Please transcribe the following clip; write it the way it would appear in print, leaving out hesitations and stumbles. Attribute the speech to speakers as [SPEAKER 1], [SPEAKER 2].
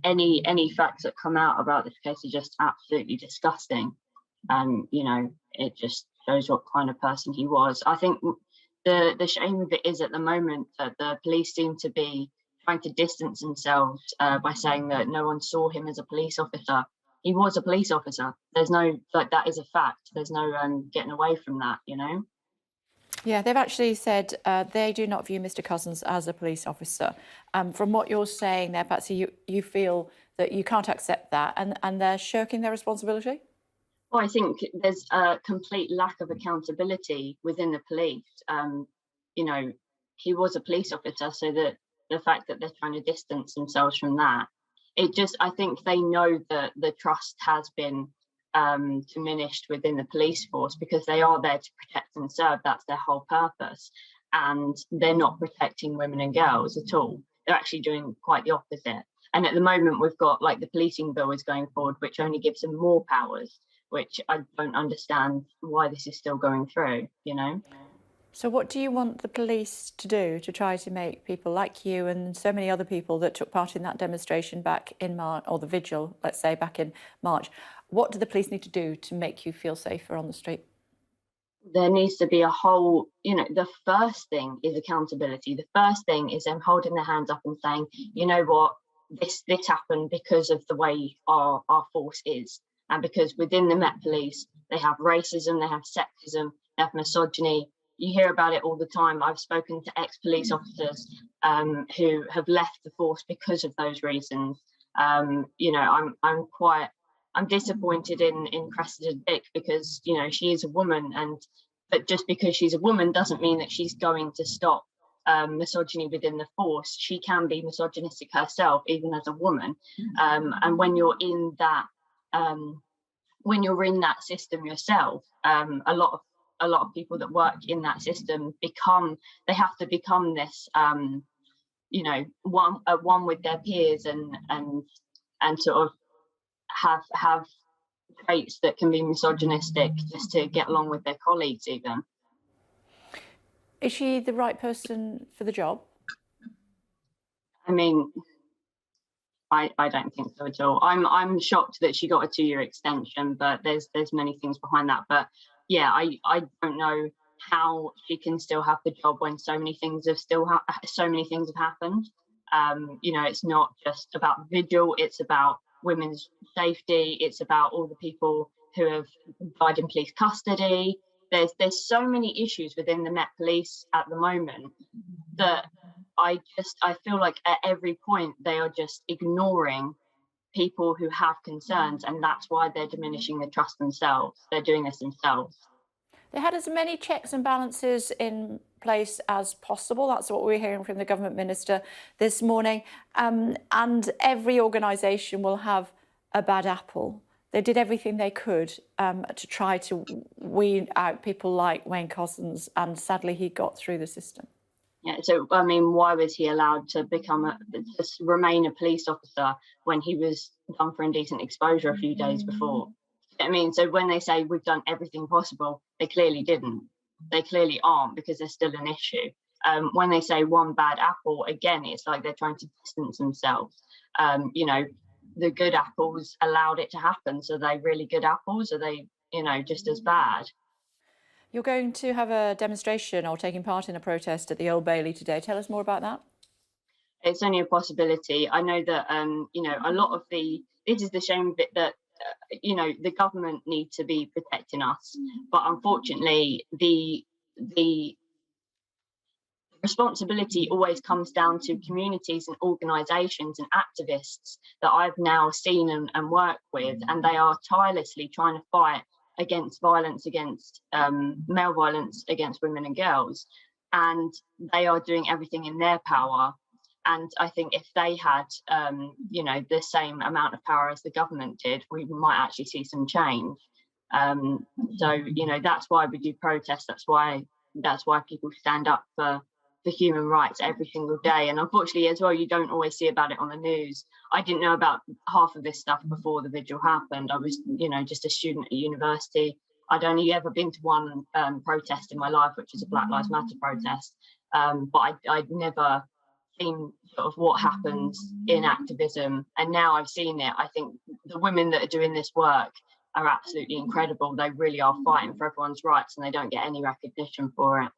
[SPEAKER 1] any facts that come out about this case are just absolutely disgusting. It just shows what kind of person he was. I think the shame of it is at the moment that the police seem to be trying to distance themselves by saying that no one saw him as a police officer. He was a police officer. There's no, that is a fact. There's no getting away from that,
[SPEAKER 2] Yeah, they've actually said they do not view Mr. Couzens as a police officer. From what you're saying there, Patsy, you feel that you can't accept that and they're shirking their responsibility?
[SPEAKER 1] Well, I think there's a complete lack of accountability within the police. He was a police officer, so that the fact that they're trying to distance themselves from that, I think they know that the trust has been diminished within the police force because they are there to protect and serve. That's their whole purpose. And they're not protecting women and girls at all. They're actually doing quite the opposite. And at the moment, we've got the policing bill is going forward, which only gives them more powers, which I don't understand why this is still going through,
[SPEAKER 2] So what do you want the police to do to try to make people like you and so many other people that took part in that demonstration back in March, or the vigil, let's say, back in March? What do the police need to do to make you feel safer on the street?
[SPEAKER 1] There needs to be a whole, the first thing is accountability. The first thing is them holding their hands up and saying, you know what, this happened because of the way our force is. And because within the Met Police, they have racism, they have sexism, they have misogyny. You hear about it all the time. I've spoken to ex-police officers who have left the force because of those reasons. I'm disappointed in Cressida Dick because she is a woman, but just because she's a woman doesn't mean that she's going to stop misogyny within the force. She can be misogynistic herself, even as a woman. And when you're in that system yourself, a lot of people that work in that system have to become this one with their peers and sort of have traits that can be misogynistic just to get along with their colleagues even.
[SPEAKER 2] Is she the right person for the job?
[SPEAKER 1] I mean, I don't think so at all. I'm shocked that she got a 2-year extension, but there's many things behind that. But yeah, I don't know how she can still have the job when so many things have happened. It's not just about vigil, it's about women's safety, it's about all the people who have died in police custody. There's so many issues within the Met Police at the moment that I feel like at every point they are just ignoring people who have concerns, and that's why they're diminishing the trust themselves. They're doing this themselves.
[SPEAKER 2] They had as many checks and balances in place as possible. That's what we're hearing from the government minister this morning. And every organisation will have a bad apple. They did everything they could to try to weed out people like Wayne Couzens, and sadly he got through the system.
[SPEAKER 1] Yeah, so I mean, why was he allowed to remain a police officer when he was done for indecent exposure a few days before? I mean, so when they say we've done everything possible, they clearly didn't. They clearly aren't, because there's still an issue. When they say one bad apple, again, it's like they're trying to distance themselves. The good apples allowed it to happen. So are they really good apples? Are they, just as bad?
[SPEAKER 2] You're going to have a demonstration or taking part in a protest at the Old Bailey today. Tell us more about that.
[SPEAKER 1] It's only a possibility. I know that, a lot of this is the shame bit that, the government need to be protecting us. But unfortunately, the responsibility always comes down to communities and organisations and activists that I've now seen and worked with, and they are tirelessly trying to fight against violence, against male violence against women and girls, and they are doing everything in their power. And I think if they had, the same amount of power as the government did, we might actually see some change. That's why we do protests. That's why people stand up for human rights every single day. And unfortunately as well, you don't always see about it on the news. I didn't know about half of this stuff before the vigil happened. I was, just a student at university. I'd only ever been to one protest in my life, which is a Black Lives Matter protest. But I'd never seen sort of what happens in activism, and now I've seen it. I think the women that are doing this work are absolutely incredible. They really are fighting for everyone's rights, and they don't get any recognition for it.